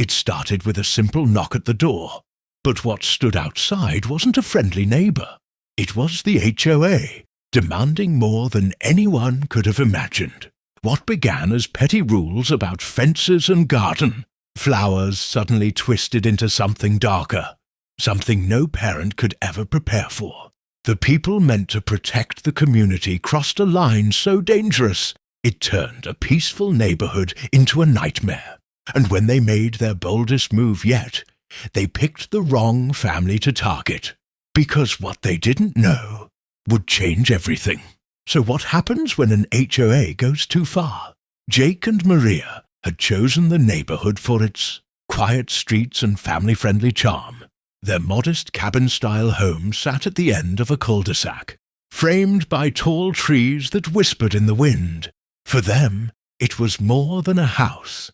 It started with a simple knock at the door. But what stood outside wasn't a friendly neighbor. It was the HOA, demanding more than anyone could have imagined. What began as petty rules about fences and garden, flowers suddenly twisted into something darker, something no parent could ever prepare for. The people meant to protect the community crossed a line so dangerous, it turned a peaceful neighborhood into a nightmare. And when they made their boldest move yet, they picked the wrong family to target, because what they didn't know would change everything. So what happens when an HOA goes too far? Jake and Maria had chosen the neighborhood for its quiet streets and family-friendly charm. Their modest cabin-style home sat at the end of a cul-de-sac, framed by tall trees that whispered in the wind. For them, it was more than a house.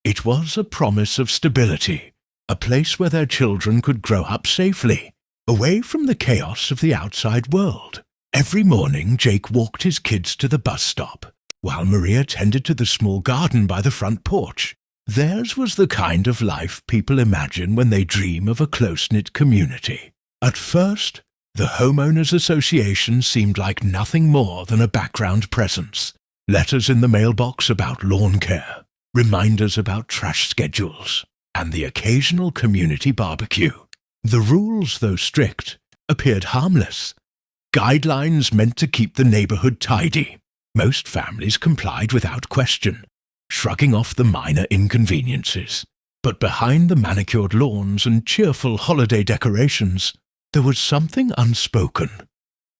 It was a promise of stability, a place where their children could grow up safely, away from the chaos of the outside world. Every morning, Jake walked his kids to the bus stop, while Maria tended to the small garden by the front porch. Theirs was the kind of life people imagine when they dream of a close-knit community. At first, the Homeowners Association seemed like nothing more than a background presence. Letters in the mailbox about lawn care, reminders about trash schedules, and the occasional community barbecue. The rules, though strict, appeared harmless. Guidelines meant to keep the neighborhood tidy. Most families complied without question, shrugging off the minor inconveniences. But behind the manicured lawns and cheerful holiday decorations, there was something unspoken,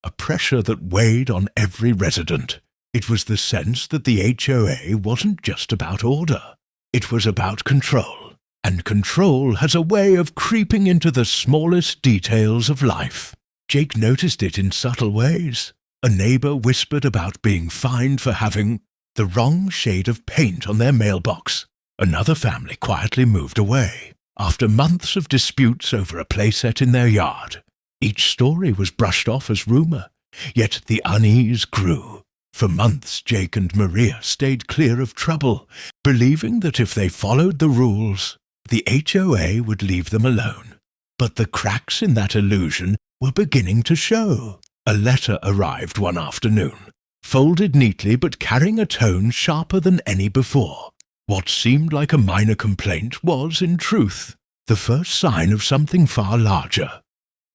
a pressure that weighed on every resident. It was the sense that the HOA wasn't just about order. It was about control, and control has a way of creeping into the smallest details of life. Jake noticed it in subtle ways. A neighbor whispered about being fined for having the wrong shade of paint on their mailbox. Another family quietly moved away after months of disputes over a playset in their yard. Each story was brushed off as rumor, yet the unease grew. For months, Jake and Maria stayed clear of trouble, believing that if they followed the rules, the HOA would leave them alone. But the cracks in that illusion were beginning to show. A letter arrived one afternoon, folded neatly but carrying a tone sharper than any before. What seemed like a minor complaint was, in truth, the first sign of something far larger.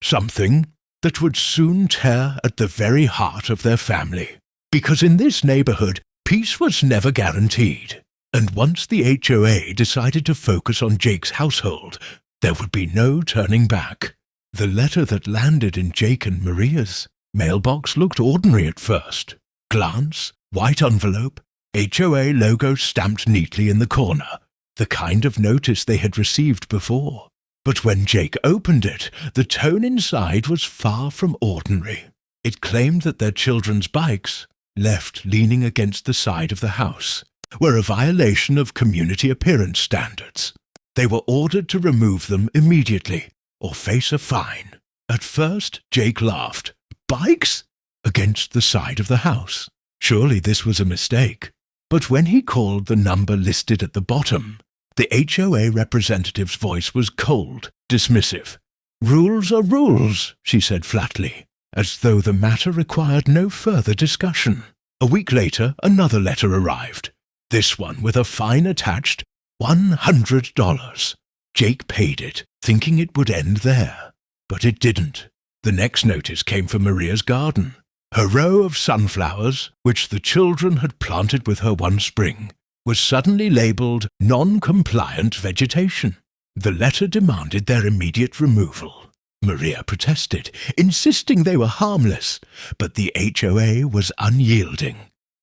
Something that would soon tear at the very heart of their family. Because in this neighborhood, peace was never guaranteed. And once the HOA decided to focus on Jake's household, there would be no turning back. The letter that landed in Jake and Maria's mailbox looked ordinary at first. Glance, white envelope, HOA logo stamped neatly in the corner, the kind of notice they had received before. But when Jake opened it, the tone inside was far from ordinary. It claimed that their children's bikes, left leaning against the side of the house, were a violation of community appearance standards. They were ordered to remove them immediately or face a fine. At first, Jake laughed. Bikes? Against the side of the house. Surely this was a mistake. But when he called the number listed at the bottom, the HOA representative's voice was cold, dismissive. "Rules are rules," she said flatly, as though the matter required no further discussion. A week later, another letter arrived, this one with a fine attached, $100. Jake paid it, thinking it would end there. But it didn't. The next notice came from Maria's garden. Her row of sunflowers, which the children had planted with her one spring, was suddenly labeled non-compliant vegetation. The letter demanded their immediate removal. Maria protested, insisting they were harmless, but the HOA was unyielding.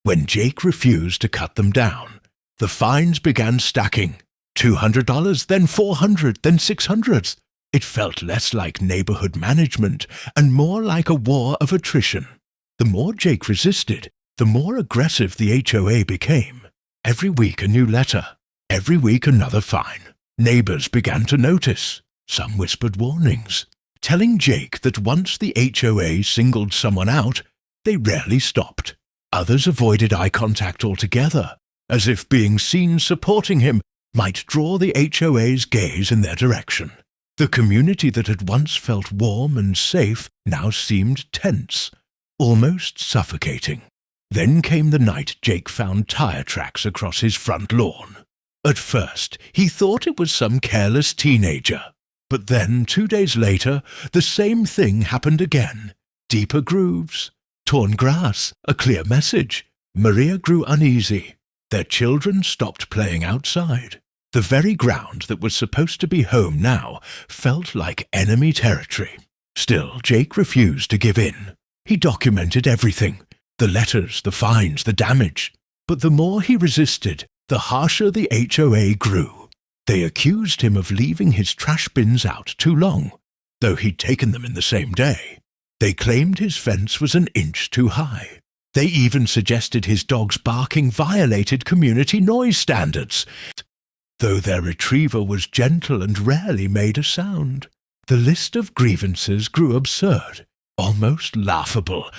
When Jake refused to cut them down, the fines began stacking. $200, then $400, then $600. It felt less like neighborhood management and more like a war of attrition. The more Jake resisted, the more aggressive the HOA became. Every week a new letter, every week another fine. Neighbors began to notice. Some whispered warnings, telling Jake that once the HOA singled someone out, they rarely stopped. Others avoided eye contact altogether, as if being seen supporting him might draw the HOA's gaze in their direction. The community that had once felt warm and safe now seemed tense, almost suffocating. Then came the night Jake found tire tracks across his front lawn. At first, he thought it was some careless teenager. But then, 2 days later, the same thing happened again. Deeper grooves, torn grass, a clear message. Maria grew uneasy. Their children stopped playing outside. The very ground that was supposed to be home now felt like enemy territory. Still, Jake refused to give in. He documented everything, the letters, the fines, the damage. But the more he resisted, the harsher the HOA grew. They accused him of leaving his trash bins out too long, though he'd taken them in the same day. They claimed his fence was an inch too high. They even suggested his dog's barking violated community noise standards, though their retriever was gentle and rarely made a sound. The list of grievances grew absurd, almost laughable,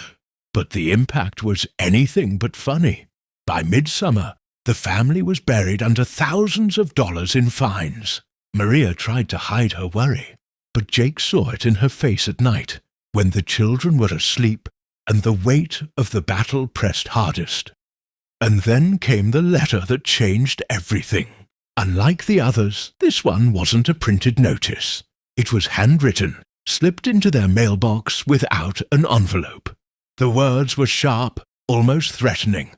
but the impact was anything but funny. By midsummer, the family was buried under thousands of dollars in fines. Maria tried to hide her worry, but Jake saw it in her face at night, when the children were asleep and the weight of the battle pressed hardest. And then came the letter that changed everything. Unlike the others, this one wasn't a printed notice. It was handwritten, slipped into their mailbox without an envelope. The words were sharp, almost threatening.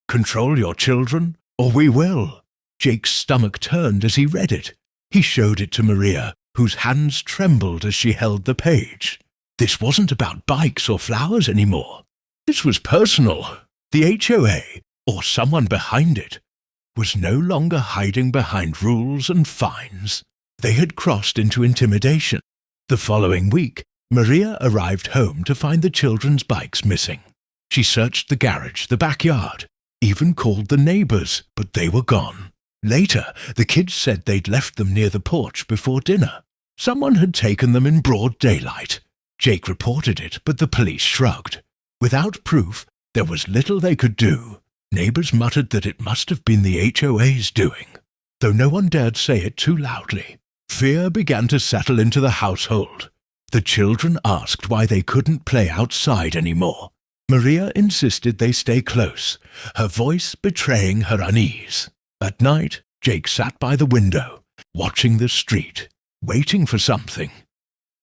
"Control your children, or we will." Jake's stomach turned as he read it. He showed it to Maria, whose hands trembled as she held the page. This wasn't about bikes or flowers anymore. This was personal. The HOA, or someone behind it, was no longer hiding behind rules and fines. They had crossed into intimidation. The following week, Maria arrived home to find the children's bikes missing. She searched the garage, the backyard, even called the neighbors, but they were gone. Later, the kids said they'd left them near the porch before dinner. Someone had taken them in broad daylight. Jake reported it, but the police shrugged. Without proof, there was little they could do. Neighbors muttered that it must have been the HOA's doing, though no one dared say it too loudly. Fear began to settle into the household. The children asked why they couldn't play outside anymore. Maria insisted they stay close, her voice betraying her unease. At night, Jake sat by the window, watching the street, waiting for something.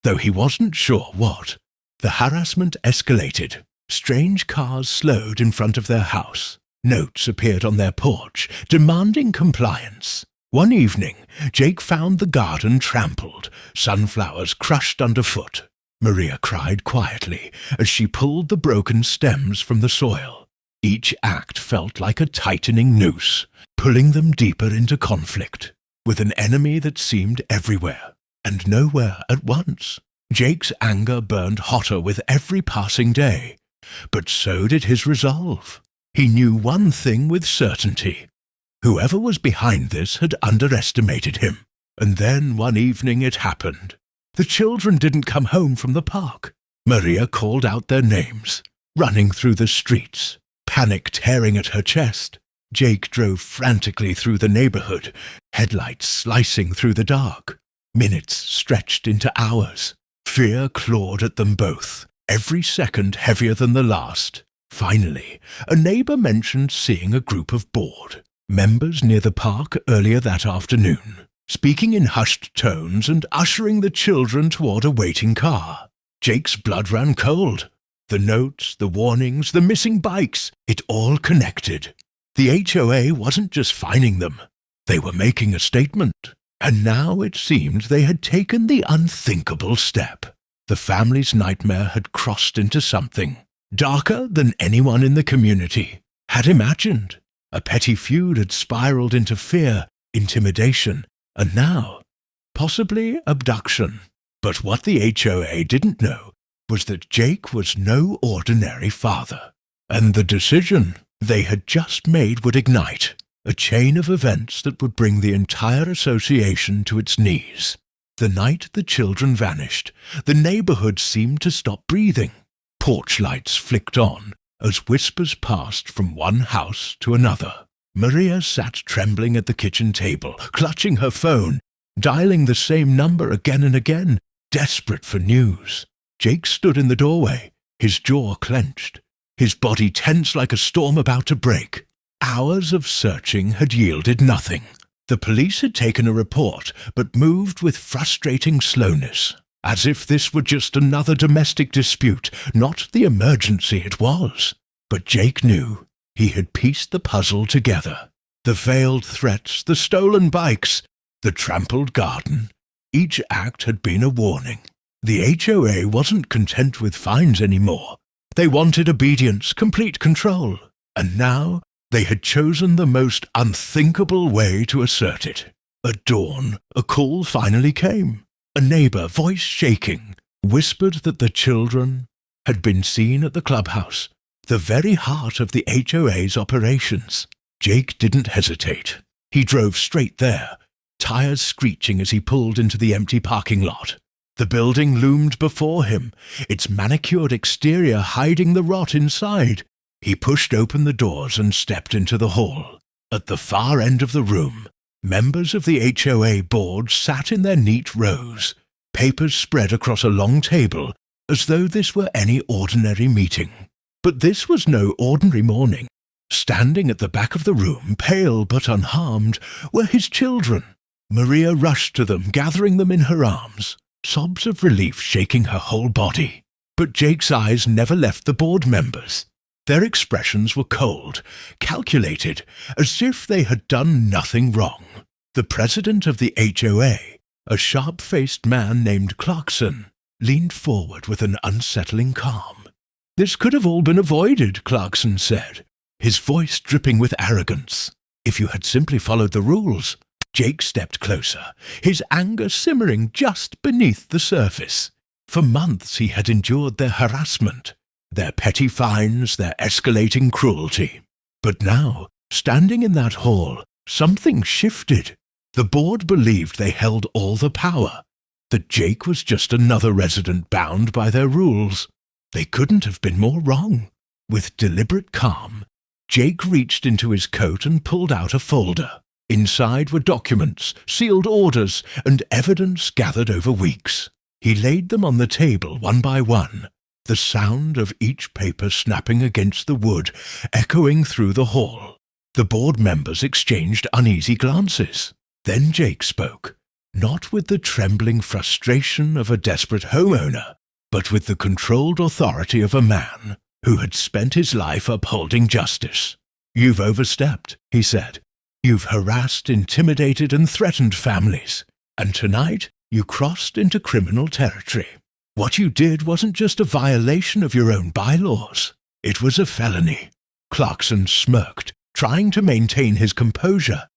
Though he wasn't sure what, the harassment escalated. Strange cars slowed in front of their house. Notes appeared on their porch, demanding compliance. One evening, Jake found the garden trampled, sunflowers crushed underfoot. Maria cried quietly as she pulled the broken stems from the soil. Each act felt like a tightening noose, pulling them deeper into conflict, with an enemy that seemed everywhere and nowhere at once. Jake's anger burned hotter with every passing day, but so did his resolve. He knew one thing with certainty. Whoever was behind this had underestimated him. And then one evening it happened. The children didn't come home from the park. Maria called out their names, running through the streets, panic tearing at her chest. Jake drove frantically through the neighborhood, headlights slicing through the dark. Minutes stretched into hours. Fear clawed at them both, every second heavier than the last. Finally, a neighbor mentioned seeing a group of bored members near the park earlier that afternoon, speaking in hushed tones and ushering the children toward a waiting car. Jake's blood ran cold. The notes, the warnings, the missing bikes, it all connected. The HOA wasn't just fining them. They were making a statement. And now it seemed they had taken the unthinkable step. The family's nightmare had crossed into something darker than anyone in the community had imagined. A petty feud had spiraled into fear, intimidation, and now, possibly abduction. But what the HOA didn't know was that Jake was no ordinary father, and the decision they had just made would ignite a chain of events that would bring the entire association to its knees. The night the children vanished, the neighborhood seemed to stop breathing. Porch lights flicked on as whispers passed from one house to another. Maria sat trembling at the kitchen table, clutching her phone, dialing the same number again and again, desperate for news. Jake stood in the doorway, his jaw clenched, his body tense like a storm about to break. Hours of searching had yielded nothing. The police had taken a report, but moved with frustrating slowness, as if this were just another domestic dispute, not the emergency it was. But Jake knew. He had pieced the puzzle together. The veiled threats, the stolen bikes, the trampled garden. Each act had been a warning. The HOA wasn't content with fines anymore. They wanted obedience, complete control. And now they had chosen the most unthinkable way to assert it. At dawn, a call finally came. A neighbor, voice shaking, whispered that the children had been seen at the clubhouse, the very heart of the HOA's operations. Jake didn't hesitate. He drove straight there, tires screeching as he pulled into the empty parking lot. The building loomed before him, its manicured exterior hiding the rot inside. He pushed open the doors and stepped into the hall. At the far end of the room, members of the HOA board sat in their neat rows, papers spread across a long table, as though this were any ordinary meeting. But this was no ordinary morning. Standing at the back of the room, pale but unharmed, were his children. Maria rushed to them, gathering them in her arms, sobs of relief shaking her whole body. But Jake's eyes never left the board members. Their expressions were cold, calculated, as if they had done nothing wrong. The president of the HOA, a sharp-faced man named Clarkson, leaned forward with an unsettling calm. "This could have all been avoided," Clarkson said, his voice dripping with arrogance. "If you had simply followed the rules." Jake stepped closer, his anger simmering just beneath the surface. For months he had endured their harassment, their petty fines, their escalating cruelty. But now, standing in that hall, something shifted. The board believed they held all the power, that Jake was just another resident bound by their rules. They couldn't have been more wrong. With deliberate calm, Jake reached into his coat and pulled out a folder. Inside were documents, sealed orders, and evidence gathered over weeks. He laid them on the table one by one, the sound of each paper snapping against the wood echoing through the hall. The board members exchanged uneasy glances. Then Jake spoke, not with the trembling frustration of a desperate homeowner, but with the controlled authority of a man who had spent his life upholding justice. "You've overstepped," he said. "You've harassed, intimidated, and threatened families, and tonight you crossed into criminal territory. What you did wasn't just a violation of your own bylaws. It was a felony." Clarkson smirked, trying to maintain his composure.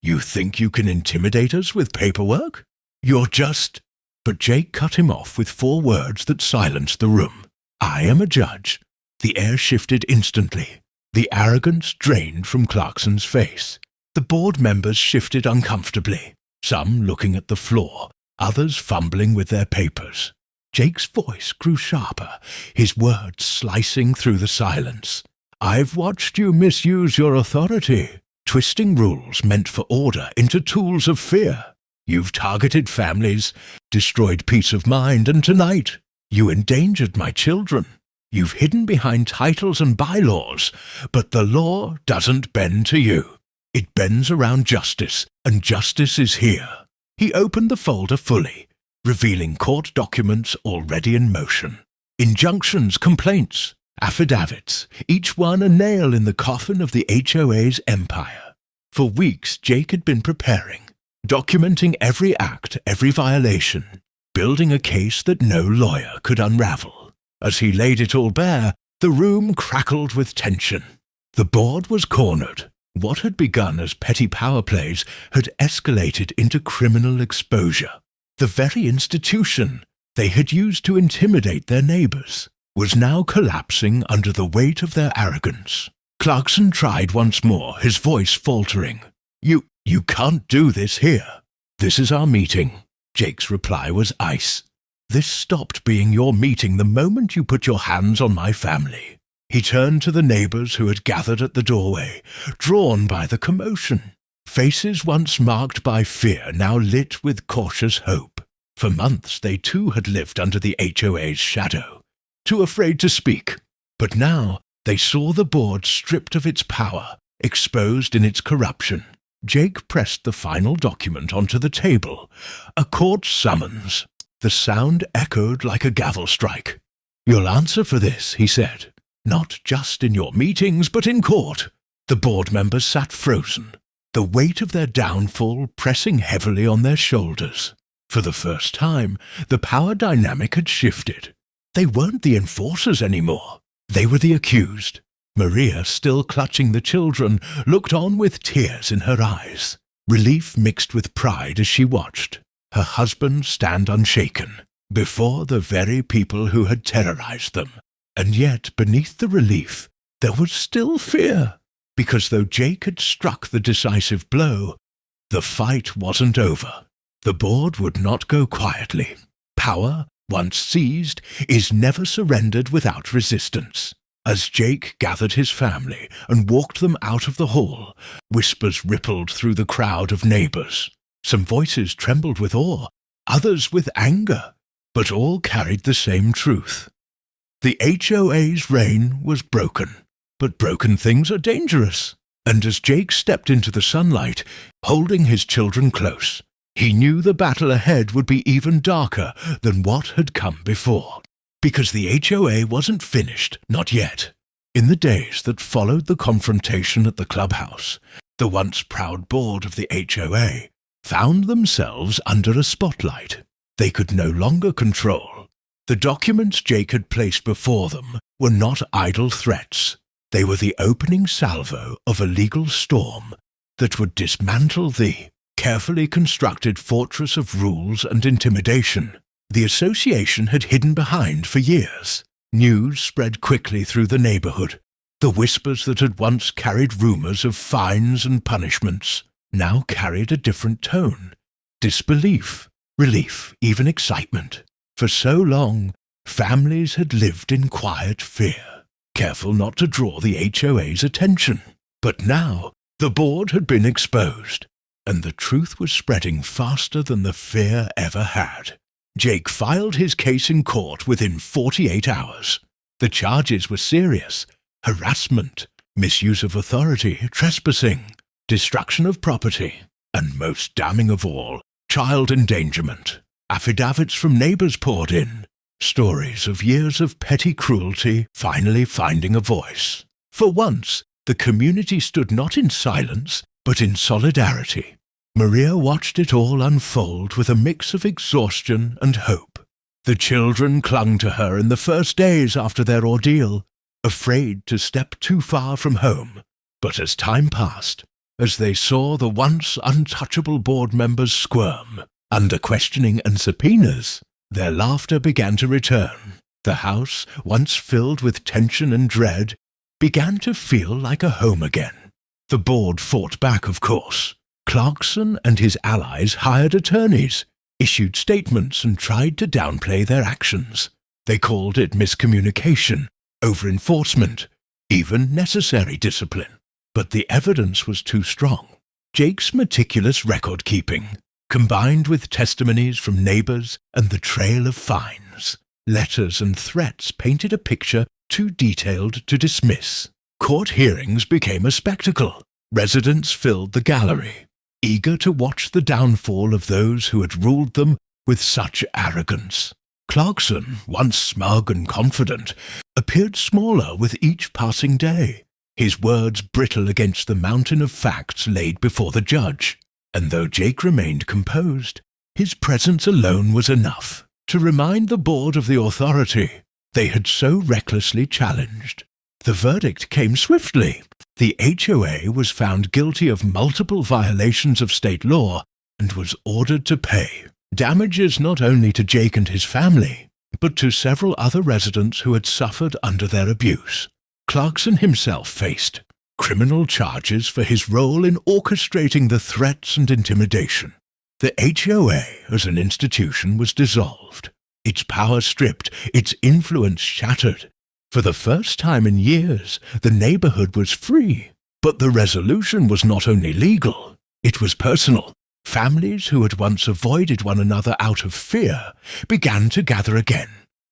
"You think you can intimidate us with paperwork? You're just—" But Jake cut him off with 4 words that silenced the room. "I am a judge." The air shifted instantly. The arrogance drained from Clarkson's face. The board members shifted uncomfortably, some looking at the floor, others fumbling with their papers. Jake's voice grew sharper, his words slicing through the silence. "I've watched you misuse your authority, twisting rules meant for order into tools of fear. You've targeted families, destroyed peace of mind, and tonight you endangered my children. You've hidden behind titles and bylaws, but the law doesn't bend to you. It bends around justice, and justice is here." He opened the folder fully, revealing court documents already in motion. Injunctions, complaints, affidavits, each one a nail in the coffin of the HOA's empire. For weeks Jake had been preparing, documenting every act, every violation, building a case that no lawyer could unravel. As he laid it all bare, the room crackled with tension. The board was cornered. What had begun as petty power plays had escalated into criminal exposure. The very institution they had used to intimidate their neighbors was now collapsing under the weight of their arrogance. Clarkson tried once more, his voice faltering. You can't do this here. This is our meeting." Jake's reply was ice. "This stopped being your meeting the moment you put your hands on my family. He turned to the neighbors who had gathered at the doorway, drawn by the commotion. Faces once marked by fear now lit with cautious hope. For months they too had lived under the HOA's shadow, too afraid to speak. But now they saw the board stripped of its power, exposed in its corruption. Jake pressed the final document onto the table, a court summons. The sound echoed like a gavel strike. "You'll answer for this," he said. "Not just in your meetings, but in court." The board members sat frozen, the weight of their downfall pressing heavily on their shoulders. For the first time, the power dynamic had shifted. They weren't the enforcers anymore. They were the accused. Maria, still clutching the children, looked on with tears in her eyes. Relief mixed with pride as she watched. Her husband stand unshaken, before the very people who had terrorized them. And yet, beneath the relief, there was still fear. Because though Jake had struck the decisive blow, the fight wasn't over. The board would not go quietly. Power, once seized, is never surrendered without resistance. As Jake gathered his family and walked them out of the hall, whispers rippled through the crowd of neighbors. Some voices trembled with awe, others with anger, but all carried the same truth. The HOA's reign was broken, but broken things are dangerous. And as Jake stepped into the sunlight, holding his children close, he knew the battle ahead would be even darker than what had come before. Because the HOA wasn't finished, not yet. In the days that followed the confrontation at the clubhouse, the once proud board of the HOA found themselves under a spotlight they could no longer control. The documents Jake had placed before them were not idle threats. They were the opening salvo of a legal storm that would dismantle the carefully constructed fortress of rules and intimidation the association had hidden behind for years. News spread quickly through the neighborhood. The whispers that had once carried rumors of fines and punishments now carried a different tone. Disbelief, relief, even excitement. For so long, families had lived in quiet fear, careful not to draw the HOA's attention. But now, the board had been exposed, and the truth was spreading faster than the fear ever had. Jake filed his case in court within 48 hours. The charges were serious: harassment, misuse of authority, trespassing, destruction of property, and most damning of all, child endangerment. Affidavits from neighbors poured in, stories of years of petty cruelty finally finding a voice. For once, the community stood not in silence, but in solidarity. Maria watched it all unfold with a mix of exhaustion and hope. The children clung to her in the first days after their ordeal, afraid to step too far from home. But as time passed, as they saw the once untouchable board members squirm under questioning and subpoenas, their laughter began to return. The house, once filled with tension and dread, began to feel like a home again. The board fought back, of course. Clarkson and his allies hired attorneys, issued statements, and tried to downplay their actions. They called it miscommunication, over-enforcement, even necessary discipline. But the evidence was too strong. Jake's meticulous record-keeping, combined with testimonies from neighbors and the trail of fines, letters and threats painted a picture too detailed to dismiss. Court hearings became a spectacle. Residents filled the gallery, eager to watch the downfall of those who had ruled them with such arrogance. Clarkson, once smug and confident, appeared smaller with each passing day, his words brittle against the mountain of facts laid before the judge. And though Jake remained composed, his presence alone was enough to remind the board of the authority they had so recklessly challenged. The verdict came swiftly. The HOA was found guilty of multiple violations of state law and was ordered to pay damages not only to Jake and his family, but to several other residents who had suffered under their abuse. Clarkson himself faced criminal charges for his role in orchestrating the threats and intimidation. The HOA as an institution was dissolved, its power stripped, its influence shattered, For the first time in years, the neighborhood was free. But the resolution was not only legal, it was personal. Families who had once avoided one another out of fear began to gather again.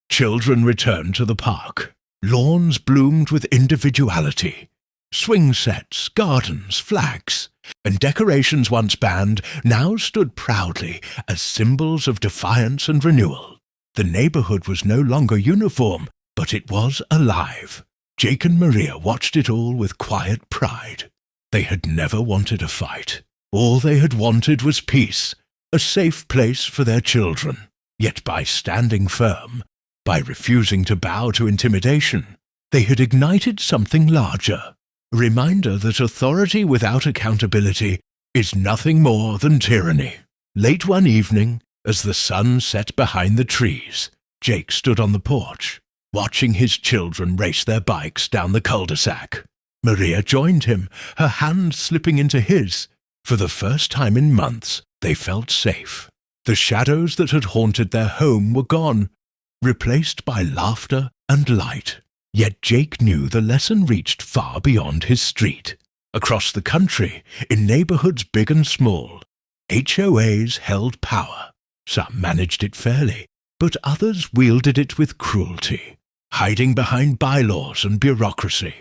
Children returned to the park. Lawns bloomed with individuality. Swing sets, gardens, flags, and decorations once banned now stood proudly as symbols of defiance and renewal. The neighborhood was no longer uniform, but it was alive. Jake and Maria watched it all with quiet pride. They had never wanted a fight. All they had wanted was peace, a safe place for their children. Yet by standing firm, by refusing to bow to intimidation, they had ignited something larger. A reminder that authority without accountability is nothing more than tyranny. Late one evening, as the sun set behind the trees, Jake stood on the porch, watching his children race their bikes down the cul-de-sac. Maria joined him, her hand slipping into his. For the first time in months, they felt safe. The shadows that had haunted their home were gone, replaced by laughter and light. Yet Jake knew the lesson reached far beyond his street. Across the country, in neighborhoods big and small, HOAs held power. Some managed it fairly, but others wielded it with cruelty, hiding behind bylaws and bureaucracy.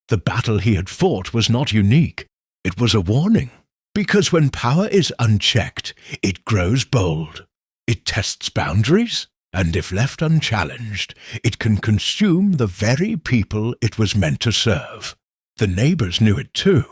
The battle he had fought was not unique. It was a warning, because when power is unchecked, it grows bold. It tests boundaries, and if left unchallenged, it can consume the very people it was meant to serve. The neighbors knew it too.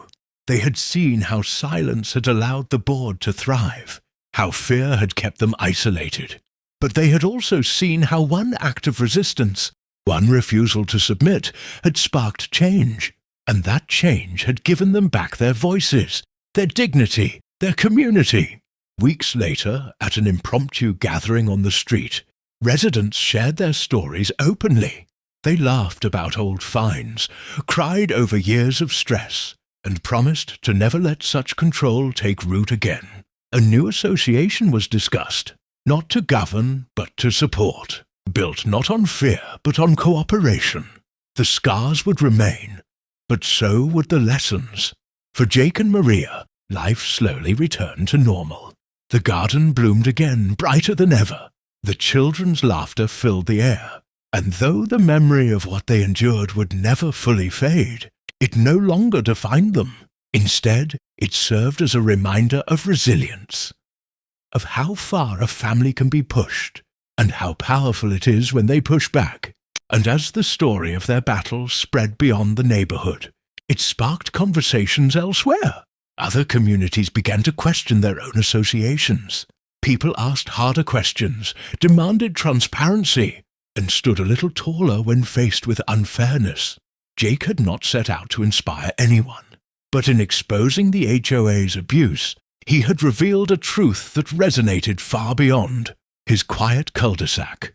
They had seen how silence had allowed the board to thrive, how fear had kept them isolated. But they had also seen how one act of resistance, one refusal to submit, had sparked change, and that change had given them back their voices, their dignity, their community. Weeks later, at an impromptu gathering on the street, residents shared their stories openly. They laughed about old fines, cried over years of stress, and promised to never let such control take root again. A new association was discussed, not to govern, but to support, built not on fear, but on cooperation. The scars would remain, but so would the lessons. For Jake and Maria, life slowly returned to normal. The garden bloomed again, brighter than ever. The children's laughter filled the air, and though the memory of what they endured would never fully fade, it no longer defined them. Instead, it served as a reminder of resilience, of how far a family can be pushed, and how powerful it is when they push back. And as the story of their battle spread beyond the neighborhood, it sparked conversations elsewhere. Other communities began to question their own associations. People asked harder questions, demanded transparency, and stood a little taller when faced with unfairness. Jake had not set out to inspire anyone, but in exposing the HOA's abuse, he had revealed a truth that resonated far beyond his quiet cul-de-sac.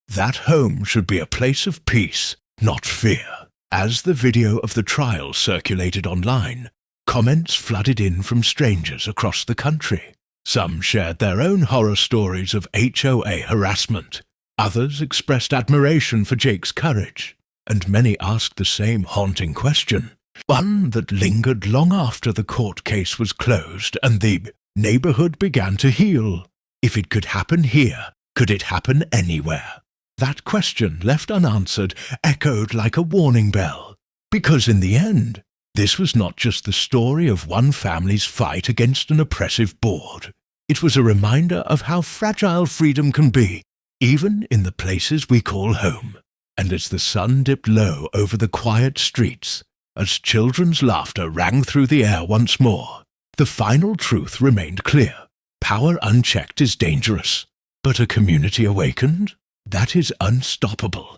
That home should be a place of peace, not fear. As the video of the trial circulated online, comments flooded in from strangers across the country. Some shared their own horror stories of HOA harassment. Others expressed admiration for Jake's courage, and many asked the same haunting question, one that lingered long after the court case was closed and the neighborhood began to heal. If it could happen here, could it happen anywhere? That question, left unanswered, echoed like a warning bell. Because in the end, this was not just the story of one family's fight against an oppressive board. It was a reminder of how fragile freedom can be, even in the places we call home. And as the sun dipped low over the quiet streets, as children's laughter rang through the air once more, the final truth remained clear. Power unchecked is dangerous, but a community awakened? That is unstoppable.